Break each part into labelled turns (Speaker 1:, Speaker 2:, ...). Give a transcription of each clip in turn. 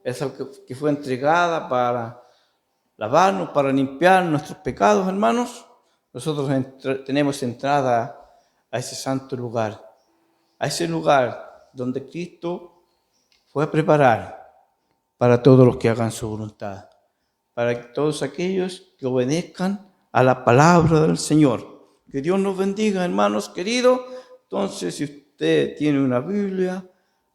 Speaker 1: esa que fue entregada para lavarnos, para limpiar nuestros pecados, hermanos, nosotros tenemos entrada a ese santo lugar, a ese lugar donde Cristo fue a preparar para todos los que hagan su voluntad, para todos aquellos que obedezcan a la palabra del Señor. Que Dios nos bendiga, hermanos queridos. Entonces, si usted tiene una Biblia,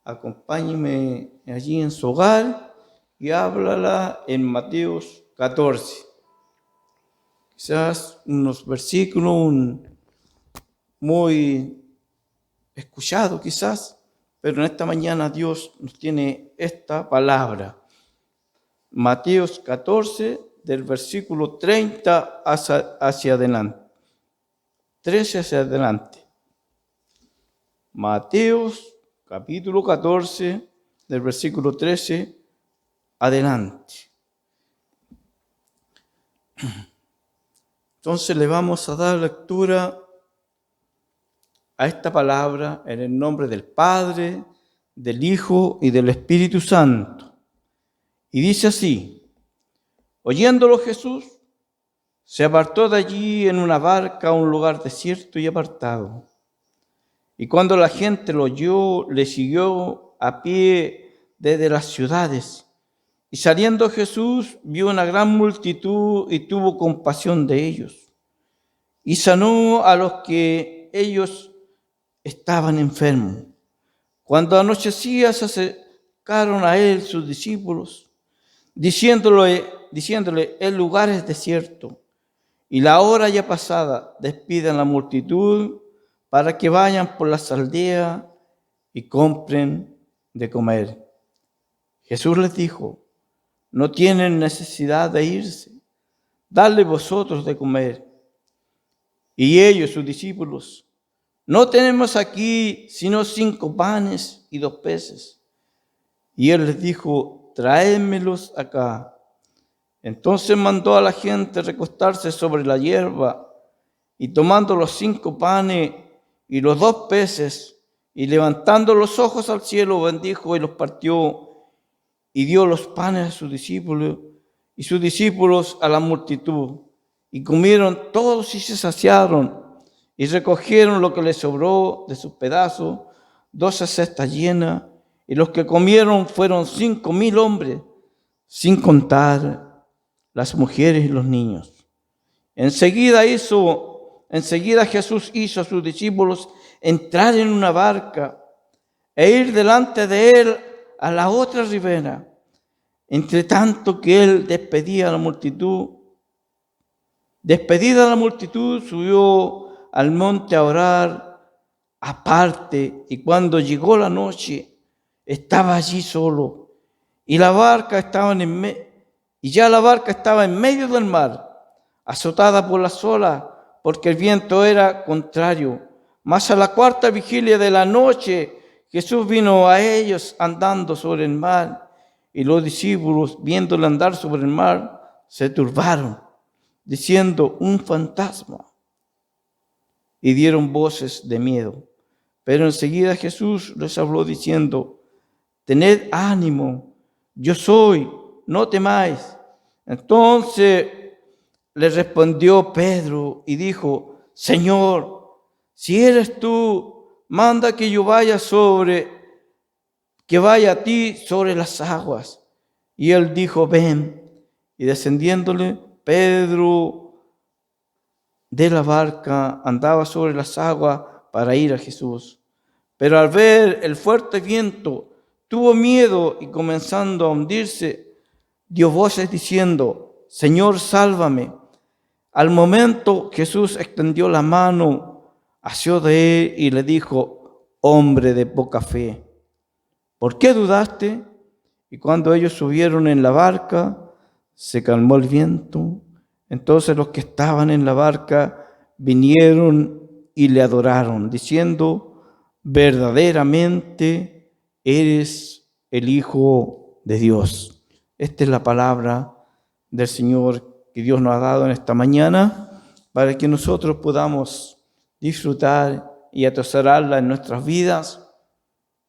Speaker 1: acompáñeme allí en su hogar y háblala en Mateo 14. Quizás unos versículos muy escuchados, quizás, pero en esta mañana Dios nos tiene esta palabra. Mateo 14, del versículo 30 hacia adelante. 13 hacia adelante. Mateo capítulo 14, del versículo 13 adelante. Entonces le vamos a dar lectura a esta palabra en el nombre del Padre, del Hijo y del Espíritu Santo. Y dice así: oyéndolo Jesús, se apartó de allí en una barca a un lugar desierto y apartado. Y cuando la gente lo oyó, le siguió a pie desde las ciudades. Y saliendo Jesús, vio una gran multitud y tuvo compasión de ellos. Y sanó a los que ellos estaban enfermos. Cuando anochecía, se acercaron a él sus discípulos, diciéndole, el lugar es desierto y la hora ya pasada. Despiden a la multitud para que vayan por las aldeas y compren de comer. Jesús les dijo: no tienen necesidad de irse, dadle vosotros de comer. Y ellos, sus discípulos: no tenemos aquí sino 5 panes y 2 peces. Y él les dijo: traédmelos acá. Entonces mandó a la gente recostarse sobre la hierba, y tomando los 5 panes y los 2 peces, y levantando los ojos al cielo, bendijo y los partió, y dio los panes a sus discípulos, y sus discípulos a la multitud. Y comieron todos y se saciaron, y recogieron lo que les sobró de sus pedazos, 12 cestas llenas, y los que comieron fueron 5,000 hombres, sin contar las mujeres y los niños. Enseguida Jesús hizo a sus discípulos entrar en una barca e ir delante de él a la otra ribera, entre tanto que él despedida a la multitud, subió al monte a orar aparte, y cuando llegó la noche, estaba allí solo, y la barca estaba en medio del mar, azotada por las olas, porque el viento era contrario. Mas a la 4ª vigilia de la noche, Jesús vino a ellos andando sobre el mar, y los discípulos, viéndole andar sobre el mar, se turbaron, diciendo: un fantasma. Y dieron voces de miedo. Pero enseguida Jesús les habló diciendo: tened ánimo, yo soy, no temáis. Entonces le respondió Pedro y dijo: Señor, si eres tú, manda que yo vaya a ti sobre las aguas. Y él dijo: ven. Y descendiéndole Pedro de la barca, andaba sobre las aguas para ir a Jesús. Pero al ver el fuerte viento, tuvo miedo, y comenzando a hundirse, dio voces diciendo: Señor, sálvame. Al momento Jesús extendió la mano, asió de él y le dijo: hombre de poca fe, ¿por qué dudaste? Y cuando ellos subieron en la barca, se calmó el viento. Entonces los que estaban en la barca vinieron y le adoraron, diciendo: verdaderamente eres el Hijo de Dios. Esta es la palabra del Señor que Dios nos ha dado en esta mañana, para que nosotros podamos disfrutar y atesorarla en nuestras vidas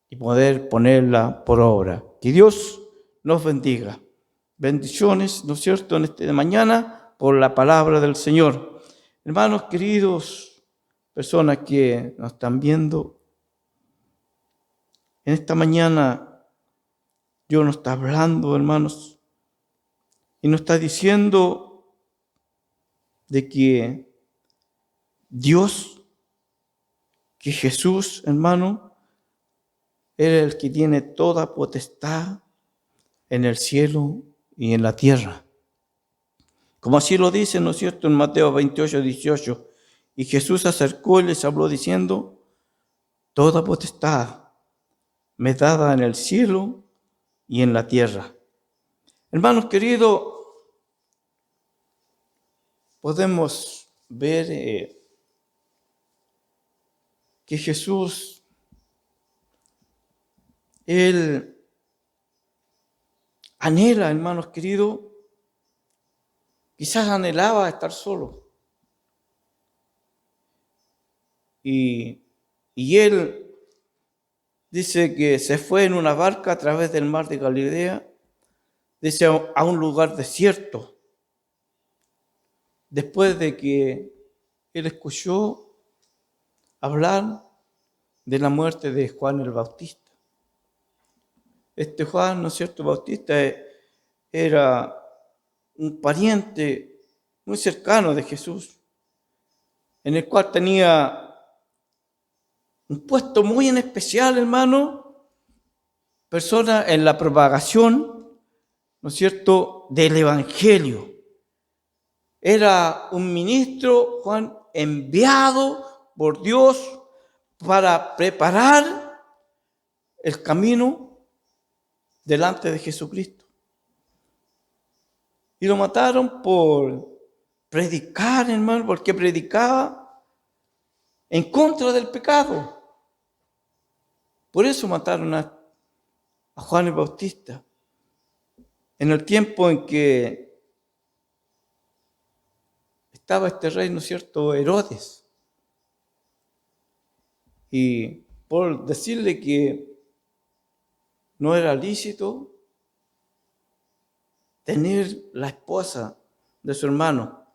Speaker 1: y poder ponerla por obra. Que Dios nos bendiga. Bendiciones, ¿no es cierto?, en esta mañana por la palabra del Señor. Hermanos queridos, personas que nos están viendo, en esta mañana Dios nos está hablando, hermanos, y nos está diciendo de que Dios, que Jesús, hermano, es el que tiene toda potestad en el cielo y en la tierra. Como así lo dice, ¿no es cierto?, en Mateo 28, 18. Y Jesús se acercó y les habló diciendo: toda potestad me es dada en el cielo y en la tierra. Hermanos queridos, podemos ver que Jesús, Él anhela, hermanos queridos, quizás anhelaba estar solo. Y Él dice que se fue en una barca a través del mar de Galilea, dice, a un lugar desierto, después de que Él escuchó hablar de la muerte de Juan el Bautista. Este Juan, ¿no es cierto?, Bautista era un pariente muy cercano de Jesús, en el cual tenía un puesto muy en especial, hermano, persona en la propagación, ¿no es cierto?, del Evangelio. Era un ministro, Juan, enviado por Dios para preparar el camino delante de Jesucristo. Y lo mataron por predicar, hermano, porque predicaba en contra del pecado. Por eso mataron a Juan el Bautista. En el tiempo en que estaba este rey, ¿no es cierto?, Herodes. Y por decirle que no era lícito tener la esposa de su hermano.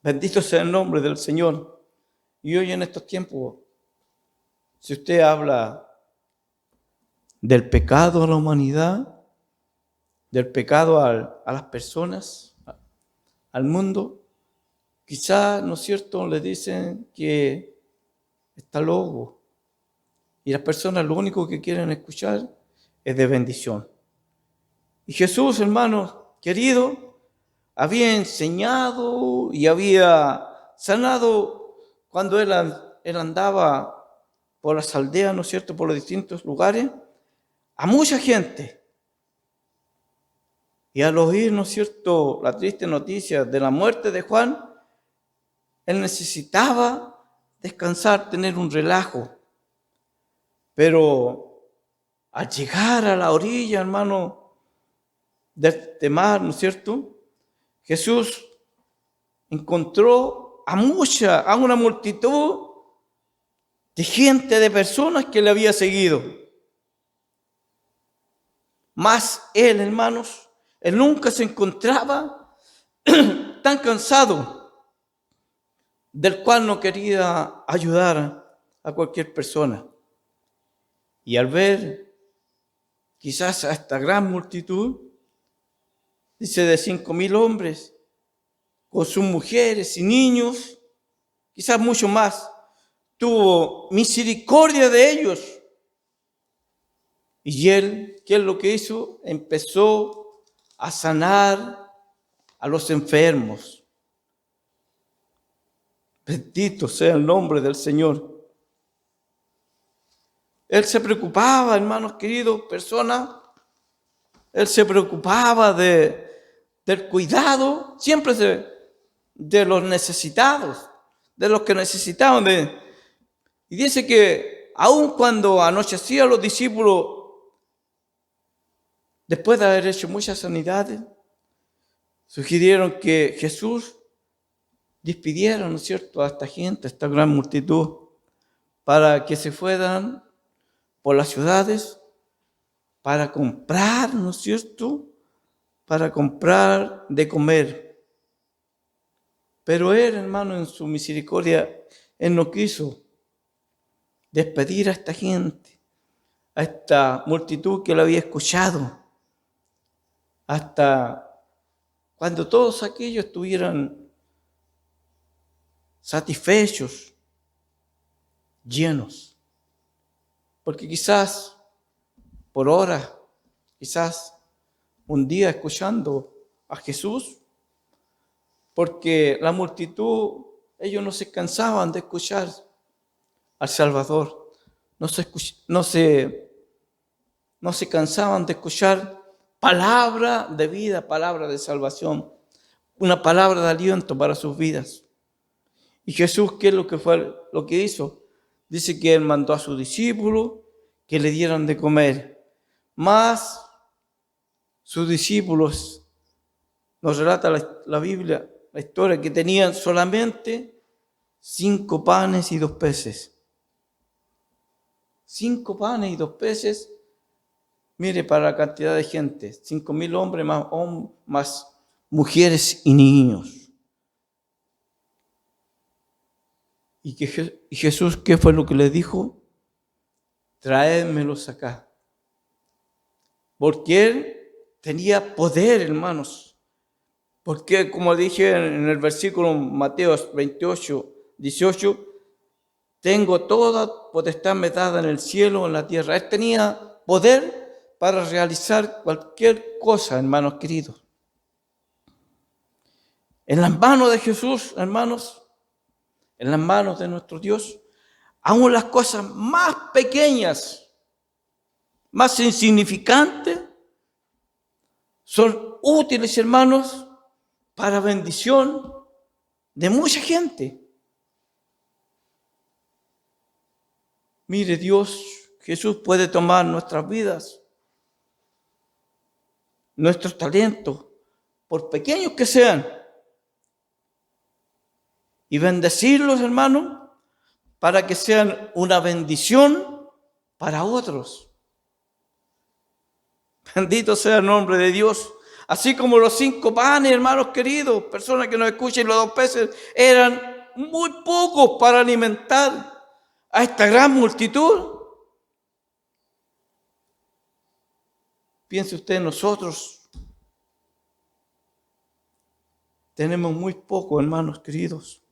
Speaker 1: Bendito sea el nombre del Señor. Y hoy en estos tiempos, si usted habla del pecado a la humanidad, del pecado a las personas, al mundo, quizás, ¿no es cierto?, le dicen que está loco. Y las personas lo único que quieren escuchar es de bendición. Y Jesús, hermanos queridos, había enseñado y había sanado cuando él andaba por las aldeas, ¿no es cierto?, por los distintos lugares, a mucha gente. Y al oír, ¿no es cierto?, la triste noticia de la muerte de Juan, él necesitaba descansar, tener un relajo. Pero al llegar a la orilla, hermano, de este mar, ¿no es cierto?, Jesús encontró a una multitud de gente, de personas que le había seguido. Mas él, hermanos, él nunca se encontraba tan cansado, del cual no quería ayudar a cualquier persona. Y al ver quizás a esta gran multitud, dice de 5,000 hombres, con sus mujeres y niños, quizás mucho más, tuvo misericordia de ellos. Y él, ¿qué es lo que hizo? Empezó a sanar a los enfermos. Bendito sea el nombre del Señor. Él se preocupaba, hermanos queridos, personas, él se preocupaba del cuidado, siempre de los necesitados, de los que necesitaban. Y dice que aun cuando anochecía, los discípulos, después de haber hecho muchas sanidades, sugirieron que Jesús despidiera, ¿no es cierto?, a esta gente, a esta gran multitud, para que se fueran por las ciudades para comprar, ¿no es cierto? Para comprar de comer. Pero Él, hermano, en su misericordia, Él no quiso despedir a esta gente, a esta multitud que lo había escuchado, hasta cuando todos aquellos estuvieran satisfechos, llenos. Porque quizás por horas, quizás un día escuchando a Jesús, porque la multitud, ellos no se cansaban de escuchar al Salvador, no se cansaban de escuchar palabra de vida, palabra de salvación, una palabra de aliento para sus vidas. Y Jesús, ¿qué es lo que hizo? Dice que Él mandó a sus discípulos que le dieran de comer. Más sus discípulos, nos relata la Biblia, la historia, que tenían solamente 5 panes y 2 peces. 5 panes y 2 peces. Mire, para la cantidad de gente, 5,000 hombres más mujeres y niños. Y Jesús, ¿qué fue lo que les dijo? Traédmelos acá. Porque Él tenía poder, hermanos. Porque, como dije en el versículo Mateo 28, 18, tengo toda potestad me dada en el cielo, en la tierra. Él tenía poder para realizar cualquier cosa, hermanos queridos. En las manos de Jesús, hermanos, en las manos de nuestro Dios, aún las cosas más pequeñas, más insignificantes, son útiles, hermanos, para bendición de mucha gente. Mire, Jesús puede tomar nuestras vidas, nuestros talentos, por pequeños que sean, y bendecirlos, hermanos, para que sean una bendición para otros. Bendito sea el nombre de Dios. Así como los 5 panes, hermanos queridos, personas que nos escuchen, los 2 peces eran muy pocos para alimentar a esta gran multitud. Piense usted, nosotros tenemos muy poco, hermanos queridos,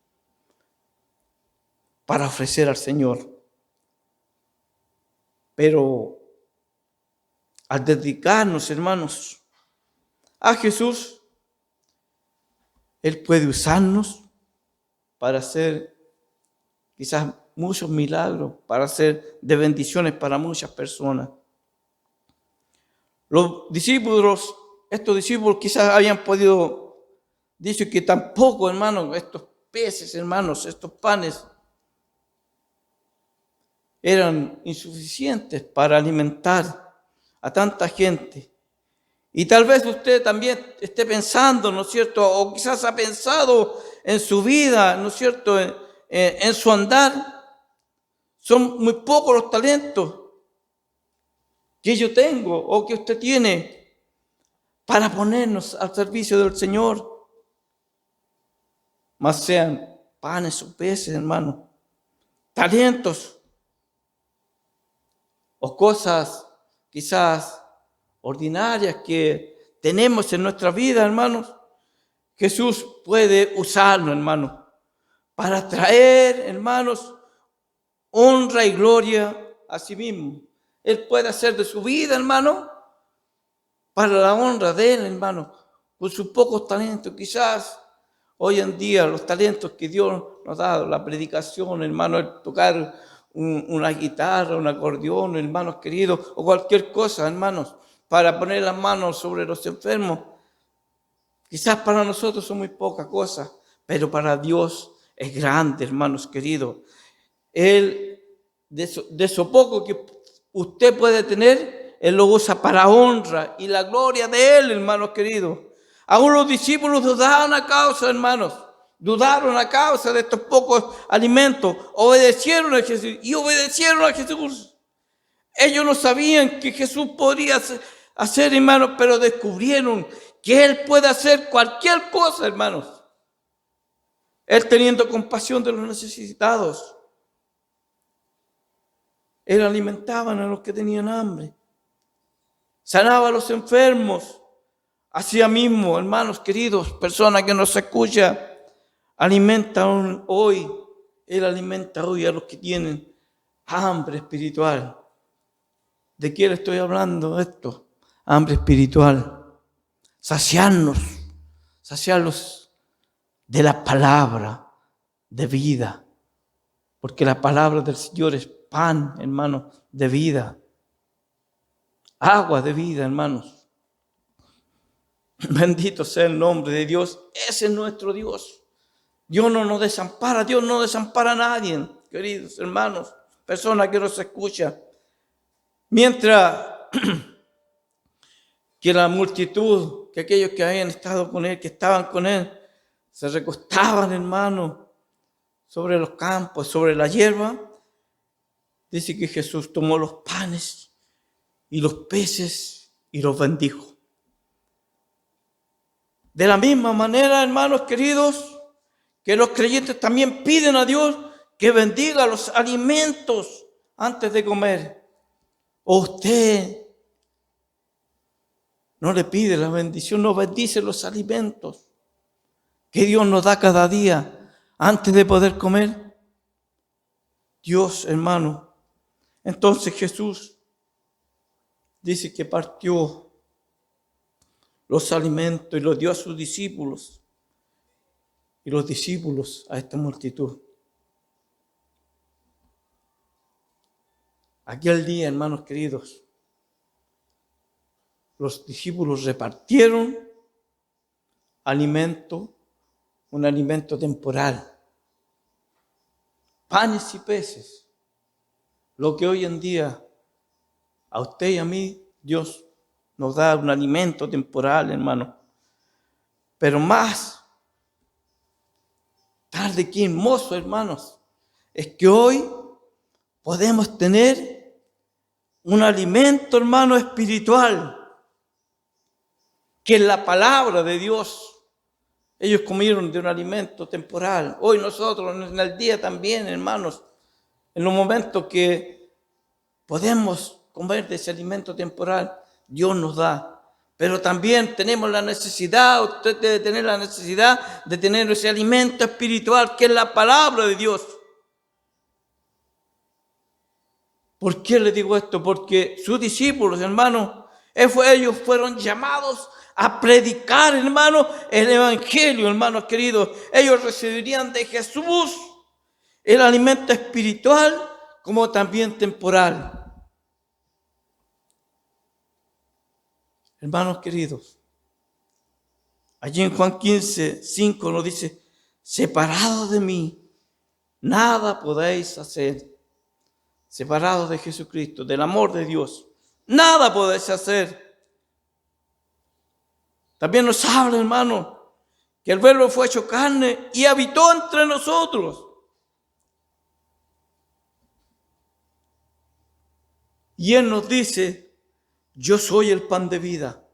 Speaker 1: para ofrecer al Señor. Pero al dedicarnos, hermanos, a Jesús, Él puede usarnos para hacer quizás muchos milagros, para hacer de bendiciones para muchas personas. Estos discípulos quizás habían podido decir que tampoco, hermanos, estos peces, hermanos, estos panes eran insuficientes para alimentar a tanta gente. Y tal vez usted también esté pensando, ¿no es cierto? O quizás ha pensado en su vida, ¿no es cierto? En su andar. Son muy pocos los talentos que yo tengo o que usted tiene para ponernos al servicio del Señor. Más sean panes o peces, hermano. Talentos o cosas quizás ordinarias que tenemos en nuestra vida, hermanos. Jesús puede usarlo, hermanos, para traer, hermanos, honra y gloria a sí mismo. Él puede hacer de su vida, hermano, para la honra de Él, hermano, con sus pocos talentos. Quizás hoy en día los talentos que Dios nos ha dado, la predicación, hermano, el tocar una guitarra, un acordeón, hermanos queridos, o cualquier cosa, hermanos, para poner las manos sobre los enfermos. Quizás para nosotros son muy pocas cosas, pero para Dios es grande, hermanos queridos. Él, de eso poco que usted puede tener, Él lo usa para honra y la gloria de Él, hermanos queridos. Aún los discípulos dudaron a causa, hermanos, dudaron a causa de estos pocos alimentos, obedecieron a Jesús y obedecieron a Jesús. Ellos no sabían que Jesús podría hacer, hermanos, pero descubrieron que Él puede hacer cualquier cosa, hermanos. Él teniendo compasión de los necesitados. Él alimentaba a los que tenían hambre. Sanaba a los enfermos. Así mismo, hermanos queridos, personas que nos escuchan, alimenta hoy. Él alimenta hoy a los que tienen hambre espiritual. ¿De qué le estoy hablando esto? Hambre espiritual. Saciarlos de la palabra de vida. Porque la palabra del Señor es pan, hermanos, de vida. Agua de vida, hermanos. Bendito sea el nombre de Dios. Ese es nuestro Dios. Dios no nos desampara. Dios no desampara a nadie, queridos hermanos, personas que nos escuchan. Mientras que la multitud, que aquellos que habían estado con Él, que estaban con Él, se recostaban, hermanos, sobre los campos, sobre la hierba, dice que Jesús tomó los panes y los peces y los bendijo. De la misma manera, hermanos queridos, que los creyentes también piden a Dios que bendiga los alimentos antes de comer. ¿O usted no le pide la bendición, no bendice los alimentos que Dios nos da cada día antes de poder comer? Dios, hermano. Entonces Jesús dice que partió los alimentos y los dio a sus discípulos y los discípulos a esta multitud. Aquel día, hermanos queridos, los discípulos repartieron alimento, un alimento temporal, panes y peces, lo que hoy en día a usted y a mí Dios nos da un alimento temporal, hermano. Pero más tarde que hermoso, hermanos, es que hoy podemos tener un alimento, hermano, espiritual, que es la palabra de Dios. Ellos comieron de un alimento temporal. Hoy nosotros en el día también, hermanos, en los momentos que podemos comer de ese alimento temporal, Dios nos da. Pero también tenemos la necesidad, usted debe tener la necesidad de tener ese alimento espiritual que es la palabra de Dios. ¿Por qué le digo esto? Porque sus discípulos, hermanos, ellos fueron llamados a predicar, hermanos, el evangelio, hermanos queridos. Ellos recibirían de Jesús el alimento espiritual como también temporal. Hermanos queridos, allí en Juan 15:5 nos dice: separados de mí, nada podéis hacer. Separados de Jesucristo, del amor de Dios, nada podéis hacer. También nos habla, hermano, que el Verbo fue hecho carne y habitó entre nosotros. Y Él nos dice: yo soy el pan de vida.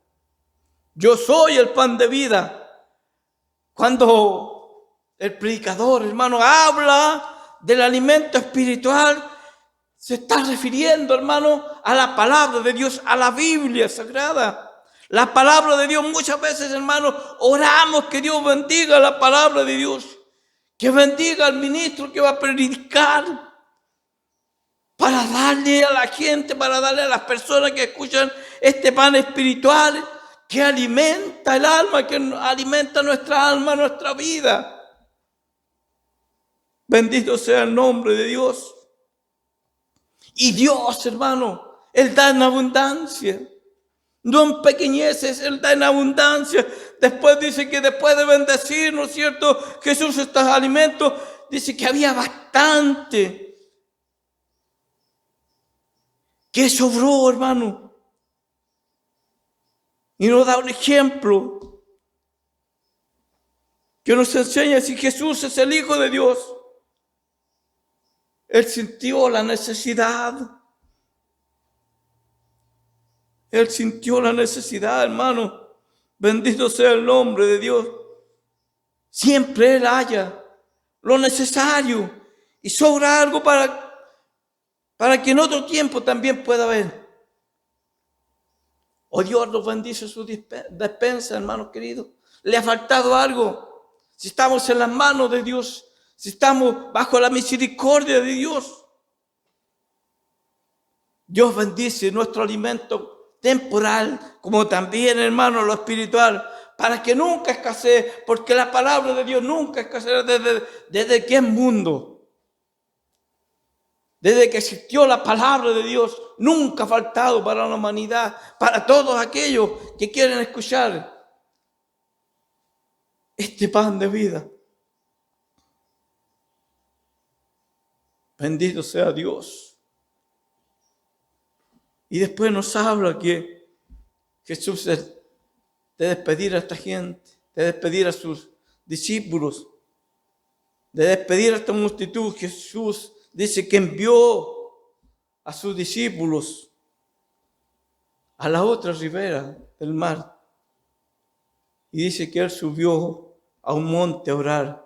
Speaker 1: Yo soy el pan de vida. Cuando el predicador, hermano, habla del alimento espiritual, se está refiriendo, hermano, a la palabra de Dios, a la Biblia Sagrada. La palabra de Dios, muchas veces, hermano, oramos que Dios bendiga la palabra de Dios, que bendiga al ministro que va a predicar, para darle a la gente, para darle a las personas que escuchan este pan espiritual que alimenta el alma, que alimenta nuestra alma, nuestra vida. Bendito sea el nombre de Dios. Y Dios, hermano, Él da en abundancia. No en pequeñeces, Él da en abundancia. Después dice que después de bendecir, ¿no es cierto?, Jesús estos alimentos, dice que había bastante. Que sobró, hermano. Y nos da un ejemplo que nos enseña: si Jesús es el Hijo de Dios, Él sintió la necesidad Él sintió la necesidad, hermano. Bendito sea el nombre de Dios. Siempre Él haya lo necesario y sobra algo para que en otro tiempo también pueda haber. Oh, Dios nos bendice su despensa, hermanos queridos. ¿Le ha faltado algo? Si estamos en las manos de Dios, si estamos bajo la misericordia de Dios, Dios bendice nuestro alimento temporal, como también, hermano, lo espiritual, para que nunca escasee, porque la palabra de Dios nunca escasea desde que es mundo. Desde que existió la palabra de Dios, nunca ha faltado para la humanidad, para todos aquellos que quieren escuchar este pan de vida. Bendito sea Dios. Y después nos habla que Jesús de despedir a esta gente, de despedir a sus discípulos, de despedir a esta multitud. Jesús dice que envió a sus discípulos a la otra ribera del mar. Y dice que Él subió a un monte a orar.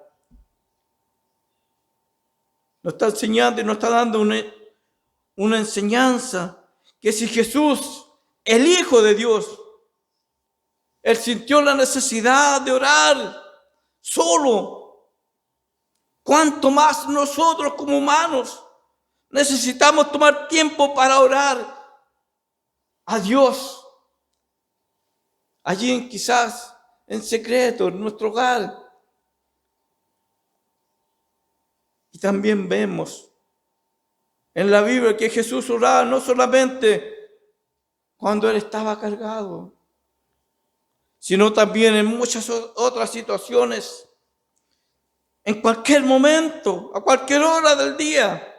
Speaker 1: Nos está enseñando y nos está dando una enseñanza que si Jesús, el Hijo de Dios, Él sintió la necesidad de orar solo, ¿cuánto más nosotros como humanos necesitamos tomar tiempo para orar a Dios? Allí quizás en secreto, en nuestro hogar. Y también vemos en la Biblia que Jesús oraba no solamente cuando Él estaba cargado, sino también en muchas otras situaciones, en cualquier momento, a cualquier hora del día.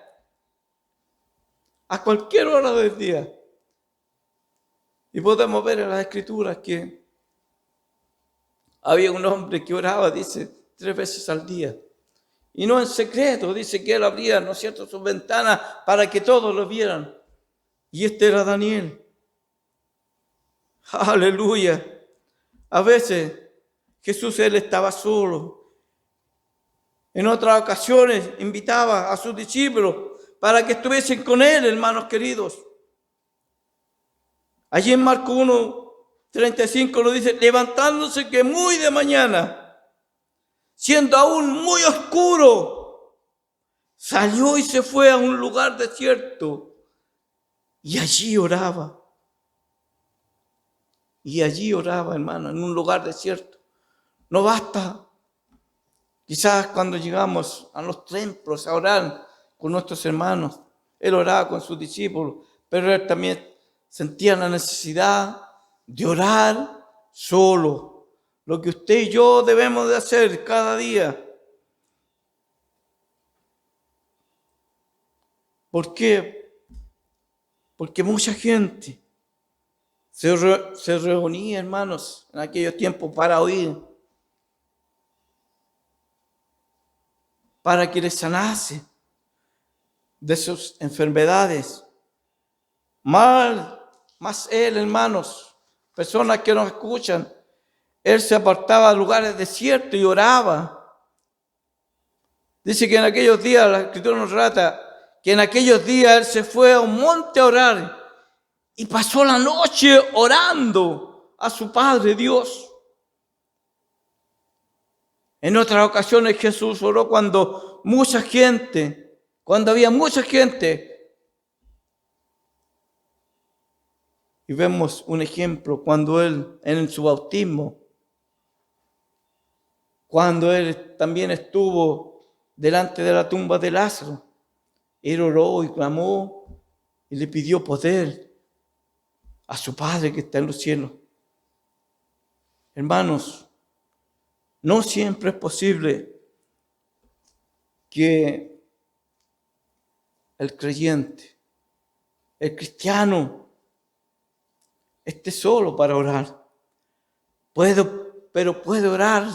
Speaker 1: A cualquier hora del día. Y podemos ver en las Escrituras que había un hombre que oraba, dice, 3 veces al día. Y no en secreto, dice que él abría, ¿no es cierto?, sus ventanas para que todos lo vieran. Y este era Daniel. Aleluya. A veces Jesús, Él estaba solo. En otras ocasiones invitaba a sus discípulos para que estuviesen con Él, hermanos queridos. Allí en Marcos 1:35 lo dice, levantándose que muy de mañana, siendo aún muy oscuro, salió y se fue a un lugar desierto y allí oraba. Y allí oraba, hermano, en un lugar desierto. No basta, quizás cuando llegamos a los templos a orar con nuestros hermanos, Él oraba con sus discípulos, pero Él también sentía la necesidad de orar solo. Lo que usted y yo debemos de hacer cada día. ¿Por qué? Porque mucha gente se reunía, hermanos, en aquellos tiempos para oír, para que les sanase de sus enfermedades. Más Él, hermanos, personas que nos escuchan, Él se apartaba a lugares desiertos y oraba. Dice que en aquellos días, la Escritura nos relata, que en aquellos días Él se fue a un monte a orar y pasó la noche orando a su Padre Dios. En otras ocasiones Jesús oró cuando había mucha gente. Y vemos un ejemplo cuando Él, en su bautismo, cuando Él también estuvo delante de la tumba de Lázaro, Él oró y clamó y le pidió poder a su Padre que está en los cielos. Hermanos, no siempre es posible que el creyente, el cristiano, esté solo para orar. Pero puede orar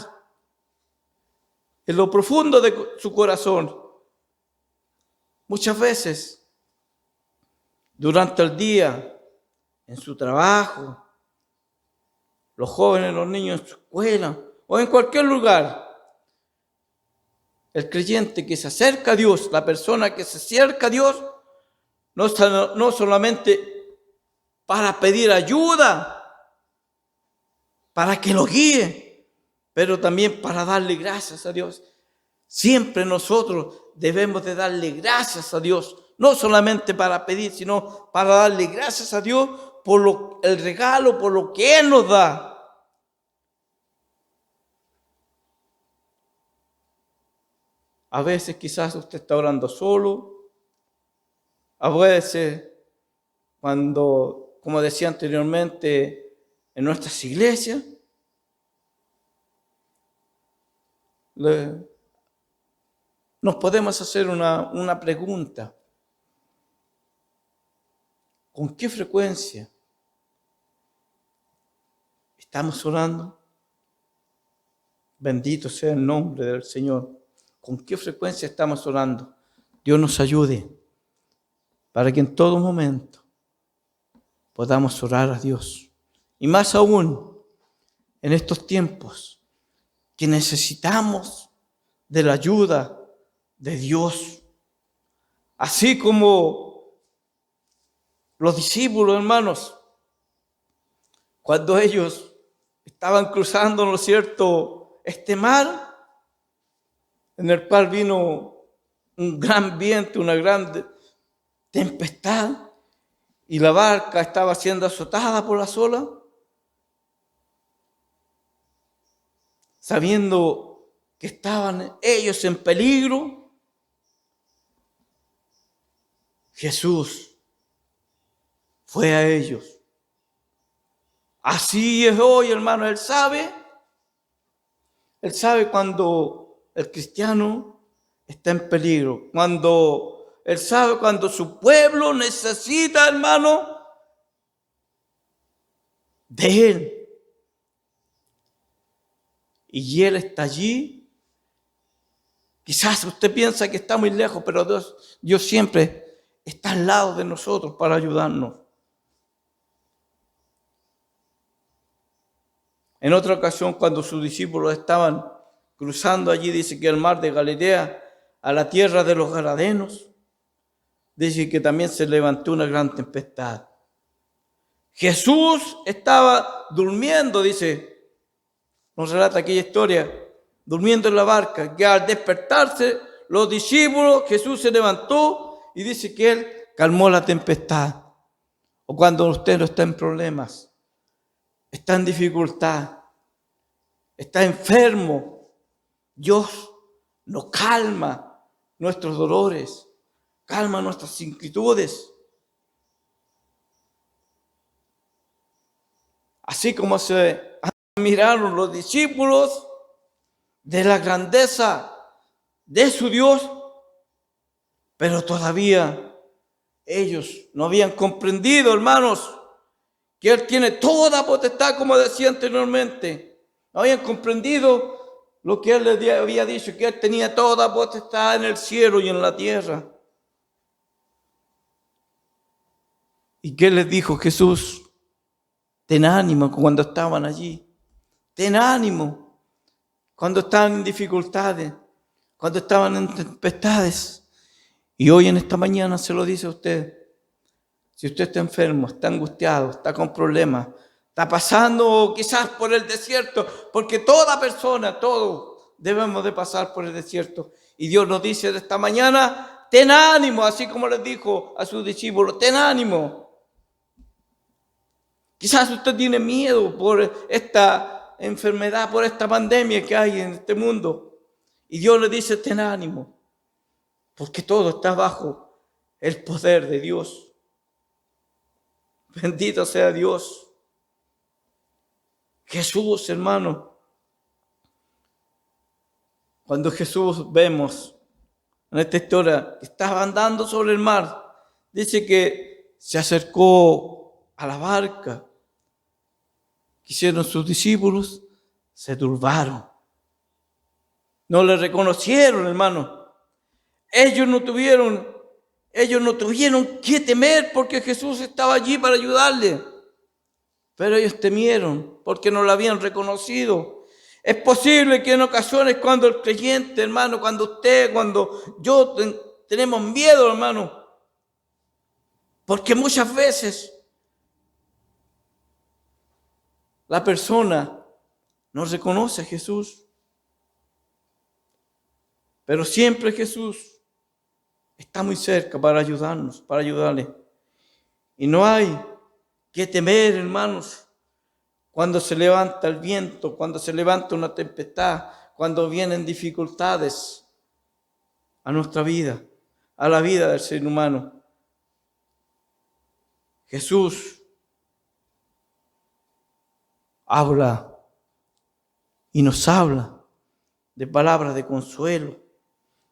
Speaker 1: en lo profundo de su corazón. Muchas veces, durante el día, en su trabajo, los jóvenes, los niños en su escuela o en cualquier lugar. El creyente que se acerca a Dios, la persona que se acerca a Dios, no solamente para pedir ayuda, para que lo guíe, pero también para darle gracias a Dios. Siempre nosotros debemos de darle gracias a Dios, no solamente para pedir, sino para darle gracias a Dios por el regalo, por lo que Él nos da. A veces quizás usted está orando solo, a veces cuando, como decía anteriormente, en nuestras iglesias, nos podemos hacer una pregunta. ¿Con qué frecuencia estamos orando? Bendito sea el nombre del Señor. ¿Con qué frecuencia estamos orando? Dios nos ayude para que en todo momento podamos orar a Dios. Y más aún en estos tiempos que necesitamos de la ayuda de Dios. Así como los discípulos, hermanos, cuando ellos estaban cruzando, ¿no es cierto?, este mar, en el cual vino un gran viento, una gran tempestad, y la barca estaba siendo azotada por las olas, sabiendo que estaban ellos en peligro, Jesús fue a ellos. Así es hoy, hermano. Él sabe cuando el cristiano está en peligro, Él sabe cuando su pueblo necesita, hermano, de Él. Y Él está allí. Quizás usted piensa que está muy lejos, pero Dios siempre está al lado de nosotros para ayudarnos. En otra ocasión, cuando sus discípulos estaban cruzando allí, dice que el mar de Galilea, a la tierra de los Gadarenos, dice que también se levantó una gran tempestad. Jesús estaba durmiendo, dice, nos relata aquella historia, durmiendo en la barca, que al despertarse los discípulos, Jesús se levantó y dice que Él calmó la tempestad. O cuando usted no está en problemas, está en dificultad, está enfermo, Dios nos calma nuestros dolores, calma nuestras inquietudes. Así como se admiraron los discípulos de la grandeza de su Dios, pero todavía ellos no habían comprendido, hermanos, que Él tiene toda potestad, como decía anteriormente. No habían comprendido lo que Él les había dicho, que Él tenía toda potestad en el cielo y en la tierra. ¿Y qué les dijo Jesús? Ten ánimo cuando estaban allí. Ten ánimo cuando estaban en dificultades, cuando estaban en tempestades. Y hoy en esta mañana se lo dice a usted. Si usted está enfermo, está angustiado, está con problemas, está pasando quizás por el desierto, porque toda persona, todos debemos de pasar por el desierto. Y Dios nos dice de esta mañana, ten ánimo, así como les dijo a sus discípulos, ten ánimo. Quizás usted tiene miedo por esta enfermedad, por esta pandemia que hay en este mundo. Y Dios le dice, ten ánimo, porque todo está bajo el poder de Dios. Bendito sea Dios. Jesús, hermano. Cuando Jesús vemos en esta historia que estaba andando sobre el mar, dice que se acercó a la barca. ¿Qué hicieron sus discípulos? Se turbaron. No le reconocieron, hermano. Ellos no tuvieron que temer porque Jesús estaba allí para ayudarle. pero ellos temieron porque no lo habían reconocido. Es posible que en ocasiones cuando el creyente, hermano, cuando yo tenemos miedo, hermano, porque muchas veces la persona no reconoce a Jesús, pero siempre Jesús está muy cerca para ayudarnos, para ayudarle. Y no hay que temer, hermanos, cuando se levanta el viento, cuando se levanta una tempestad, cuando vienen dificultades a nuestra vida, a la vida del ser humano. Jesús habla y nos habla de palabras de consuelo,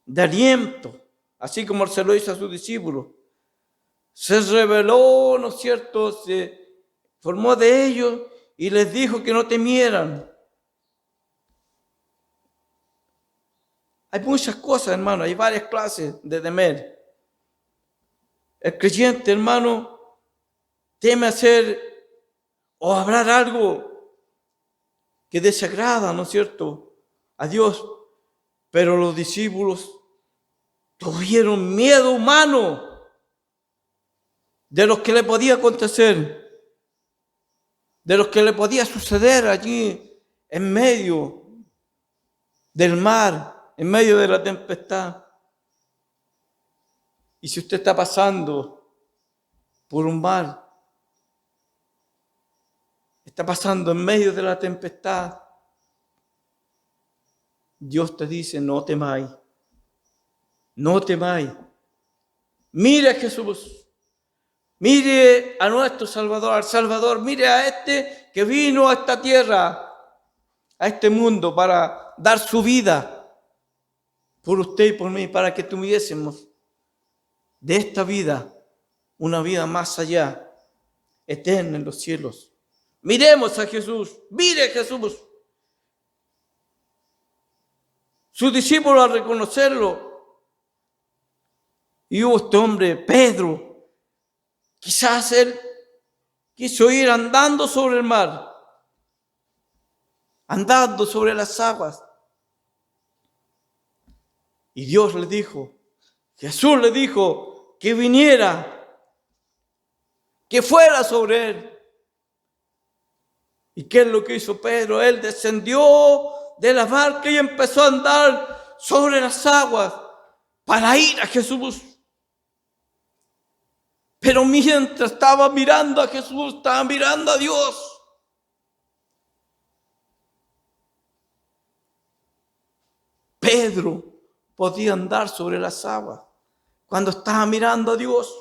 Speaker 1: de aliento, así como se lo hizo a sus discípulos. Se reveló, ¿no es cierto?, se formó de ellos y les dijo que no temieran. Hay muchas cosas, hermano, hay varias clases de temer. El creyente, hermano, teme hacer o hablar algo que desagrada, ¿no es cierto?, a Dios. Pero los discípulos tuvieron miedo humano de lo que le podía acontecer, de lo que le podía suceder allí en medio del mar, en medio de la tempestad. Y si usted está pasando por un mar, está pasando en medio de la tempestad, Dios te dice, no temáis, no temáis. Mire a Jesús, mire a nuestro Salvador, al Salvador, mire a este que vino a esta tierra, a este mundo para dar su vida por usted y por mí, para que tuviésemos de esta vida una vida más allá, eterna en los cielos. Miremos a Jesús, mire a Jesús. Sus discípulos al reconocerlo, y hubo este hombre, Pedro, quizás él quiso ir andando sobre el mar, andando sobre las aguas. Y Dios le dijo, Jesús le dijo que viniera, que fuera sobre él. ¿Y qué es lo que hizo Pedro? Él descendió de la barca y empezó a andar sobre las aguas para ir a Jesús. Pero mientras estaba mirando a Jesús, estaba mirando a Dios. Pedro podía andar sobre las aguas cuando estaba mirando a Dios.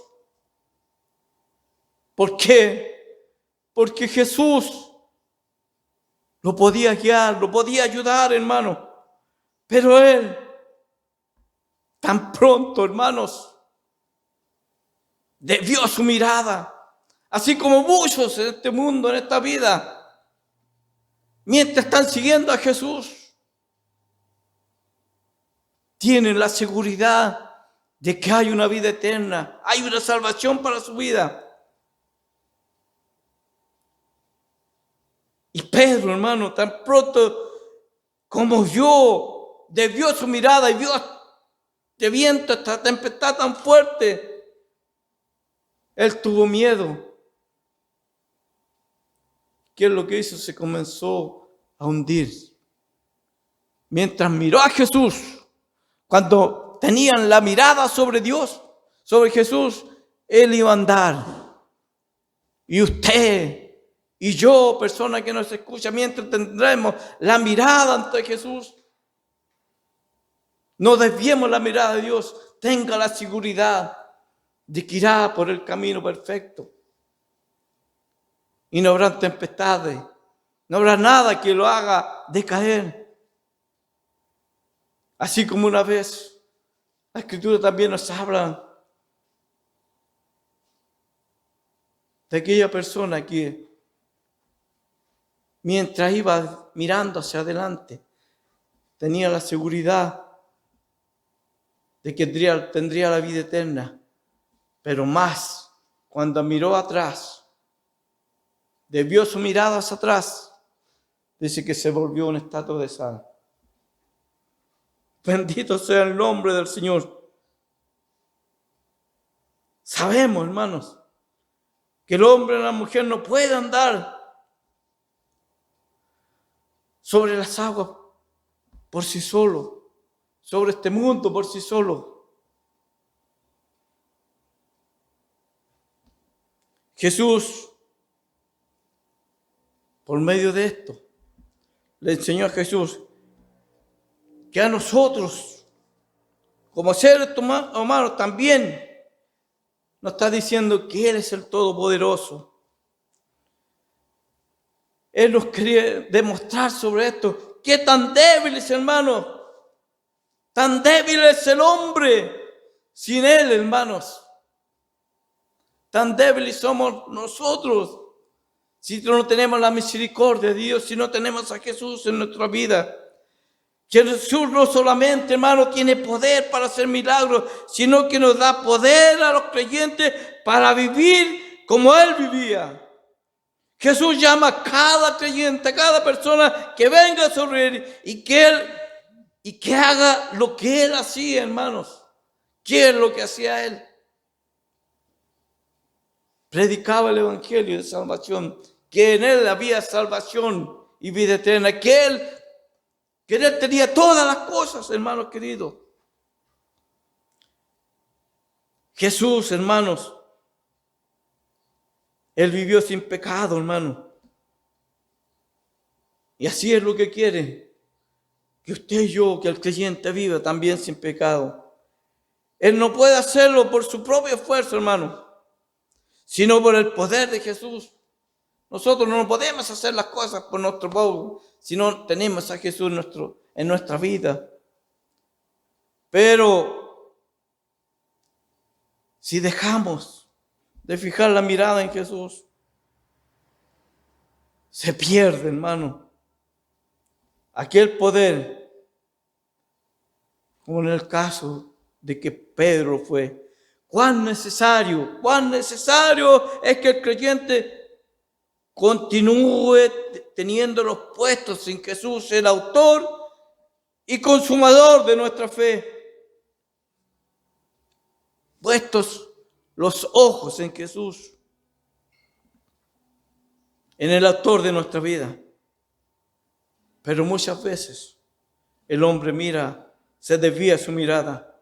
Speaker 1: ¿Por qué? Porque Jesús lo podía guiar, lo podía ayudar, hermano. Pero él, tan pronto, hermanos, desvió su mirada, así como muchos en este mundo, en esta vida, mientras están siguiendo a Jesús, tienen la seguridad de que hay una vida eterna, hay una salvación para su vida. Y Pedro, hermano, tan pronto como vio, desvió su mirada y vio este viento, esta tempestad tan fuerte, él tuvo miedo. ¿Qué es lo que hizo? Se comenzó a hundir. Mientras miró a Jesús, cuando tenían la mirada sobre Dios, sobre Jesús, él iba a andar. Y usted y yo, persona que nos escucha, mientras tendremos la mirada ante Jesús, no desviemos la mirada de Dios, tenga la seguridad de que irá por el camino perfecto. Y no habrá tempestades, no habrá nada que lo haga decaer. Así como una vez, la Escritura también nos habla de aquella persona que mientras iba mirando hacia adelante, tenía la seguridad de que tendría la vida eterna, pero más cuando miró atrás, desvió su mirada hacia atrás, dice que se volvió una estatua de sal. Bendito sea el nombre del Señor. Sabemos, hermanos, que el hombre y la mujer no pueden andar sobre las aguas por sí solo, sobre este mundo por sí solo. Jesús, por medio de esto, le enseñó a Jesús que a nosotros, como seres humanos, también nos está diciendo que Él es el Todopoderoso. Él nos quería demostrar sobre esto. ¡Qué tan débiles, hermanos! Tan débil es el hombre sin Él, hermanos. Tan débiles somos nosotros si no tenemos la misericordia de Dios, si no tenemos a Jesús en nuestra vida. Jesús no solamente, hermano, tiene poder para hacer milagros, sino que nos da poder a los creyentes para vivir como Él vivía. Jesús llama a cada creyente, a cada persona que venga sobre Él y que haga lo que Él hacía, hermanos. ¿Qué es lo que hacía Él? Predicaba el evangelio de salvación, que en Él había salvación y vida eterna, que Él tenía todas las cosas, hermanos queridos. Jesús, hermanos, Él vivió sin pecado, hermano. Y así es lo que quiere, que usted y yo, que el creyente viva también sin pecado. Él no puede hacerlo por su propio esfuerzo, hermano, sino por el poder de Jesús. Nosotros no podemos hacer las cosas por nuestro poder, si no tenemos a Jesús en nuestra vida. Pero si dejamos de fijar la mirada en Jesús, se pierde, hermano, aquel poder, como en el caso de que Pedro fue. Cuán necesario es que el creyente continúe teniendo los puestos en Jesús, el autor y consumador de nuestra fe. Puestos los ojos en Jesús, en el autor de nuestra vida. Pero muchas veces el hombre se desvía su mirada.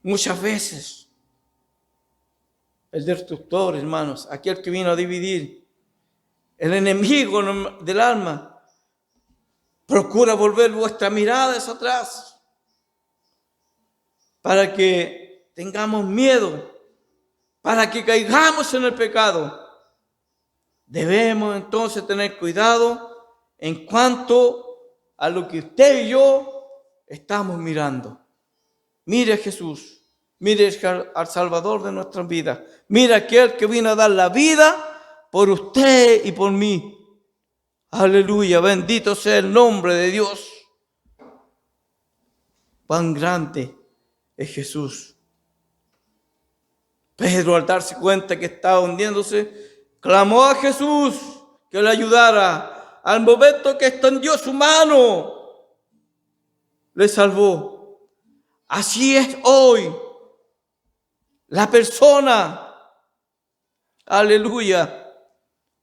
Speaker 1: Muchas veces el destructor, hermanos, aquel que vino a dividir, el enemigo del alma, procura volver vuestra mirada hacia atrás para que tengamos miedo, para que caigamos en el pecado. Debemos entonces tener cuidado en cuanto a lo que usted y yo estamos mirando. Mire a Jesús, mire al Salvador de nuestras vidas, mire a aquel que vino a dar la vida por usted y por mí. Aleluya, bendito sea el nombre de Dios. Cuán grande es Jesús. Pedro, al darse cuenta que estaba hundiéndose, clamó a Jesús que le ayudara. Al momento que extendió su mano, le salvó. Así es hoy la persona, aleluya,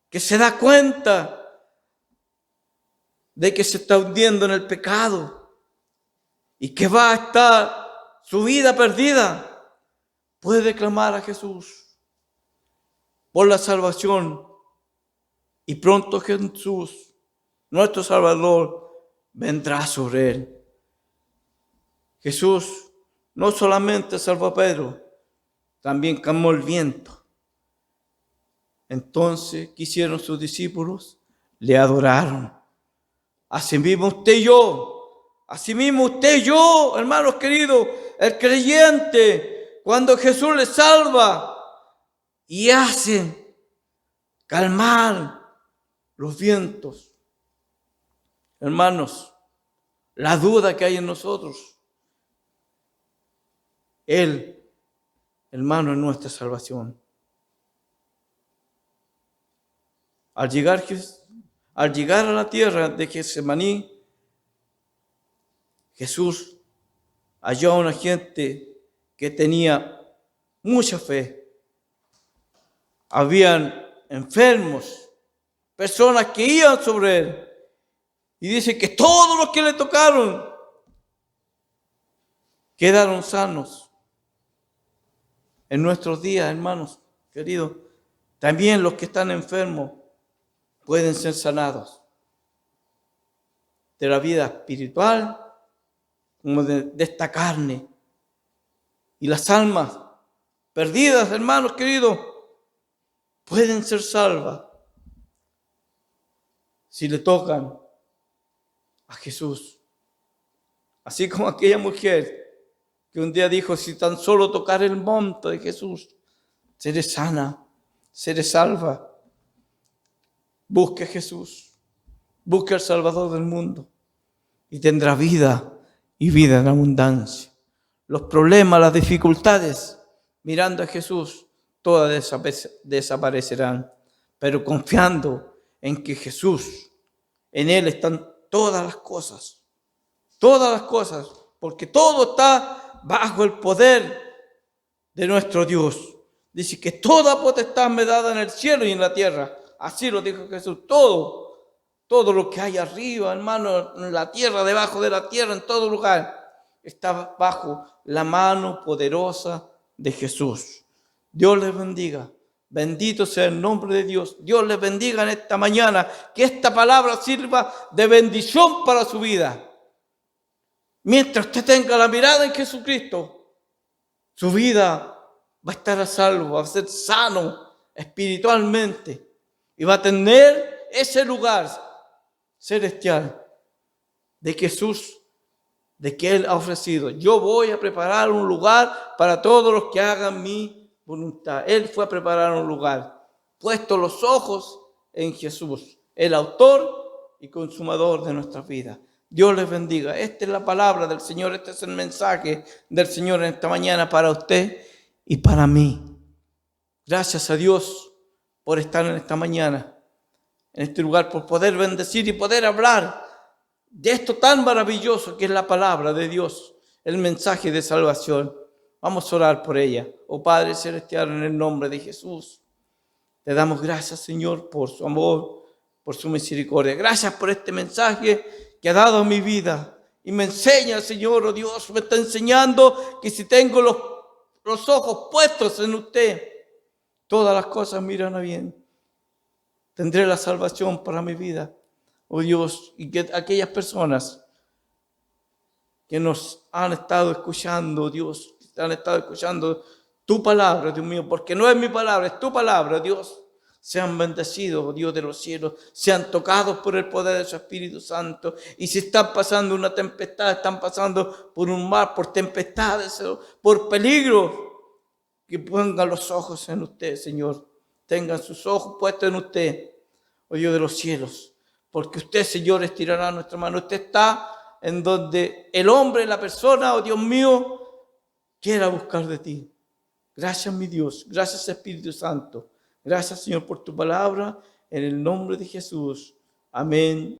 Speaker 1: que se da cuenta de que se está hundiendo en el pecado y que va a estar su vida perdida, puede clamar a Jesús por la salvación y pronto Jesús, nuestro Salvador, vendrá sobre él. Jesús no solamente salvó a Pedro, también calmó el viento. Entonces, ¿qué hicieron sus discípulos? Le adoraron. Asimismo usted y yo, hermanos queridos, el creyente, cuando Jesús le salva y hace calmar los vientos. Hermanos, la duda que hay en nosotros, Él, hermano, es nuestra salvación. Al llegar a la tierra de Getsemaní, Jesús halló a una gente que tenía mucha fe. Habían enfermos, personas que iban sobre él. Y dice que todos los que le tocaron quedaron sanos. En nuestros días, hermanos queridos, también los que están enfermos pueden ser sanados de la vida espiritual como de esta carne. Y las almas perdidas, hermanos queridos, pueden ser salvas si le tocan a Jesús. Así como aquella mujer que un día dijo, si tan solo tocar el manto de Jesús, seré sana, seré salva. Busque a Jesús, busque al Salvador del mundo y tendrá vida y vida en abundancia. Los problemas, las dificultades, mirando a Jesús, todas desaparecerán, pero confiando en que Jesús, en Él están todas las cosas, porque todo está bajo el poder de nuestro Dios. Dice que toda potestad me dada en el cielo y en la tierra. Así lo dijo Jesús. Todo lo que hay arriba, hermano, en la tierra, debajo de la tierra, en todo lugar, está bajo la mano poderosa de Jesús. Dios les bendiga. Bendito sea el nombre de Dios. Dios les bendiga en esta mañana. Que esta palabra sirva de bendición para su vida. Mientras usted tenga la mirada en Jesucristo, su vida va a estar a salvo, va a ser sano espiritualmente y va a tener ese lugar celestial de Jesús, de que Él ha ofrecido. Yo voy a preparar un lugar para todos los que hagan mi voluntad. Él fue a preparar un lugar, puesto los ojos en Jesús, el autor y consumador de nuestras vidas. Dios les bendiga. Esta es la palabra del Señor, este es el mensaje del Señor en esta mañana para usted y para mí. Gracias a Dios por estar en esta mañana, en este lugar, por poder bendecir y poder hablar de esto tan maravilloso que es la palabra de Dios, el mensaje de salvación. Vamos a orar por ella. Oh Padre Celestial, en el nombre de Jesús, te damos gracias, Señor, por su amor, por su misericordia. Gracias por este mensaje que ha dado a mi vida y me enseña, Señor, oh Dios, me está enseñando que si tengo los ojos puestos en usted, todas las cosas miran a bien. Tendré la salvación para mi vida, oh Dios, y que aquellas personas que nos han estado escuchando, oh Dios, que han estado escuchando tu palabra, Dios mío, porque no es mi palabra, es tu palabra, Dios. Sean bendecidos, oh Dios de los cielos, sean tocados por el poder de su Espíritu Santo. Y si están pasando una tempestad, están pasando por un mar, por tempestades, por peligro, que pongan los ojos en usted, Señor. Tengan sus ojos puestos en usted, oh Dios de los cielos, porque usted, Señor, estirará nuestra mano. Usted está en donde el hombre, la persona, oh Dios mío, quiera buscar de ti. Gracias, mi Dios. Gracias, Espíritu Santo. Gracias, Señor, por tu palabra, en el nombre de Jesús. Amén.